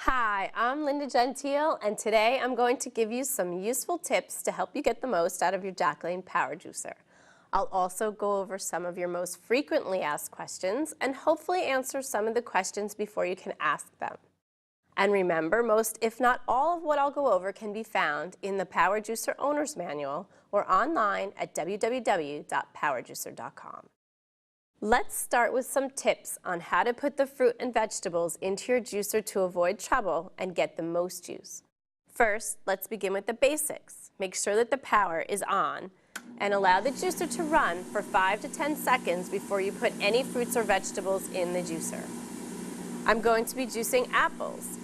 Hi, I'm Linda Gentile, and today I'm going to give you some useful tips to help you get the most out of your Jack LaLanne Power Juicer. I'll also go over some of your most frequently asked questions and hopefully answer some of the questions before you can ask them. And remember, most, if not all, of what I'll go over can be found in the Power Juicer Owner's Manual or online at www.powerjuicer.com. Let's start with some tips on how to put the fruit and vegetables into your juicer to avoid trouble and get the most juice. First, let's begin with the basics. Make sure that the power is on and allow the juicer to run for 5 to 10 seconds before you put any fruits or vegetables in the juicer. I'm going to be juicing apples.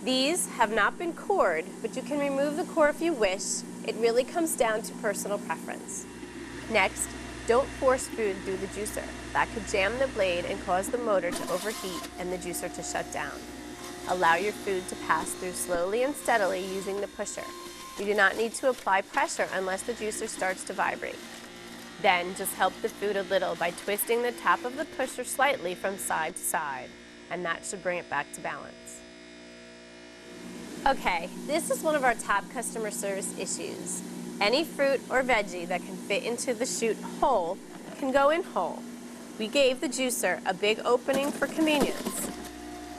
These have not been cored, but you can remove the core if you wish. It really comes down to personal preference. Next, don't force food through the juicer. That could jam the blade and cause the motor to overheat and the juicer to shut down. Allow your food to pass through slowly and steadily using the pusher. You do not need to apply pressure unless the juicer starts to vibrate. Then just help the food a little by twisting the top of the pusher slightly from side to side, and that should bring it back to balance. Okay, this is one of our top customer service issues. Any fruit or veggie that can fit into the chute whole can go in whole. We gave the juicer a big opening for convenience,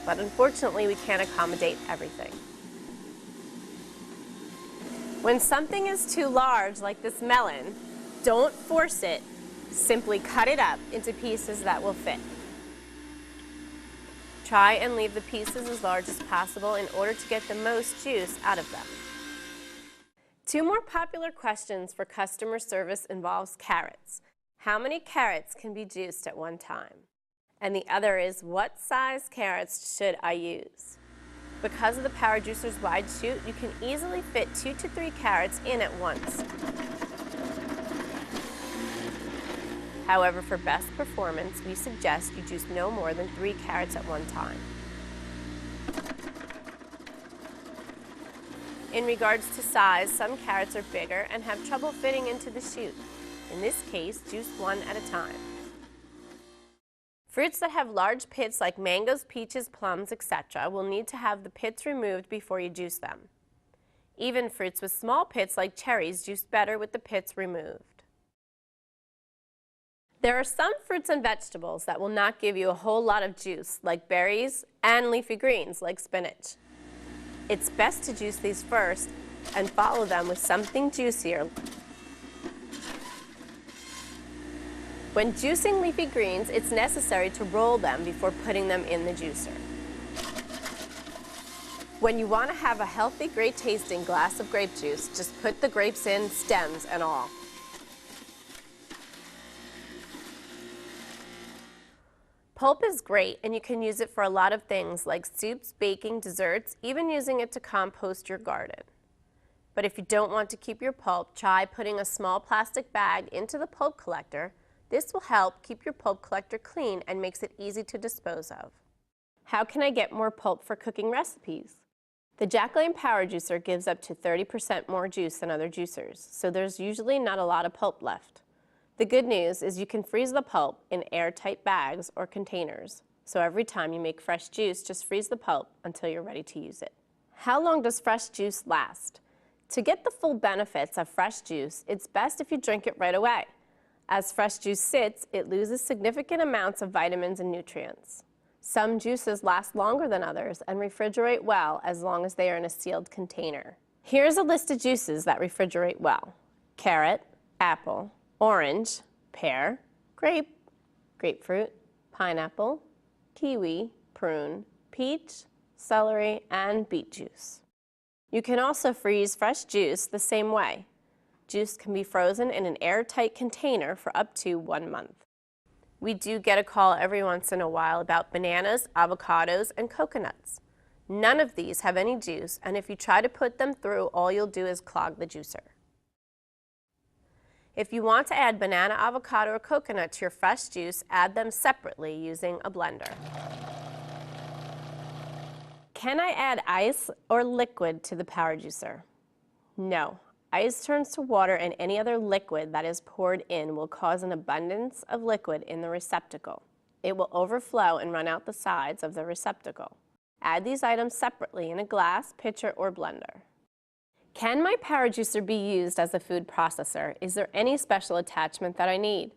but unfortunately we can't accommodate everything. When something is too large, like this melon, don't force it. Simply cut it up into pieces that will fit. Try and leave the pieces as large as possible in order to get the most juice out of them. Two more popular questions for customer service involves carrots. How many carrots can be juiced at one time? And the other is, what size carrots should I use? Because of the Power Juicer's wide chute, you can easily fit 2 to 3 carrots in at once. However, for best performance, we suggest you juice no more than 3 carrots at one time. In regards to size, some carrots are bigger and have trouble fitting into the chute. In this case, juice one at a time. Fruits that have large pits like mangoes, peaches, plums, etc. will need to have the pits removed before you juice them. Even fruits with small pits like cherries juice better with the pits removed. There are some fruits and vegetables that will not give you a whole lot of juice, like berries and leafy greens like spinach. It's best to juice these first and follow them with something juicier. When juicing leafy greens, it's necessary to roll them before putting them in the juicer. When you want to have a healthy, great tasting glass of grape juice, just put the grapes in, stems and all. Pulp is great, and you can use it for a lot of things like soups, baking, desserts, even using it to compost your garden. But if you don't want to keep your pulp, try putting a small plastic bag into the pulp collector. This will help keep your pulp collector clean and makes it easy to dispose of. How can I get more pulp for cooking recipes? The Jack LaLanne Power Juicer gives up to 30% more juice than other juicers, so there's usually not a lot of pulp left. The good news is you can freeze the pulp in airtight bags or containers. So every time you make fresh juice, just freeze the pulp until you're ready to use it. How long does fresh juice last? To get the full benefits of fresh juice, it's best if you drink it right away. As fresh juice sits, it loses significant amounts of vitamins and nutrients. Some juices last longer than others and refrigerate well as long as they are in a sealed container. Here's a list of juices that refrigerate well: carrot, apple, orange, pear, grape, grapefruit, pineapple, kiwi, prune, peach, celery, and beet juice. You can also freeze fresh juice the same way. Juice can be frozen in an airtight container for up to 1 month. We do get a call every once in a while about bananas, avocados, and coconuts. None of these have any juice, and if you try to put them through, all you'll do is clog the juicer. If you want to add banana, avocado, or coconut to your fresh juice, add them separately using a blender. Can I add ice or liquid to the Power Juicer? No. Ice turns to water, and any other liquid that is poured in will cause an abundance of liquid in the receptacle. It will overflow and run out the sides of the receptacle. Add these items separately in a glass, pitcher, or blender. Can my power juicer be used as a food processor? Is there any special attachment that I need?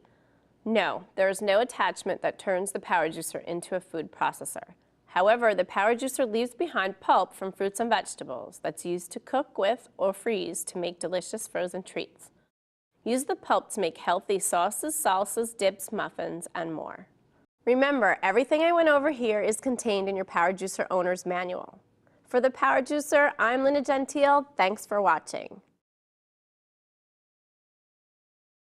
No, there is no attachment that turns the power juicer into a food processor. However, the power juicer leaves behind pulp from fruits and vegetables that's used to cook with or freeze to make delicious frozen treats. Use the pulp to make healthy sauces, salsas, dips, muffins, and more. Remember, everything I went over here is contained in your power juicer owner's manual. For the power juicer, I'm Linda Gentile. Thanks for watching.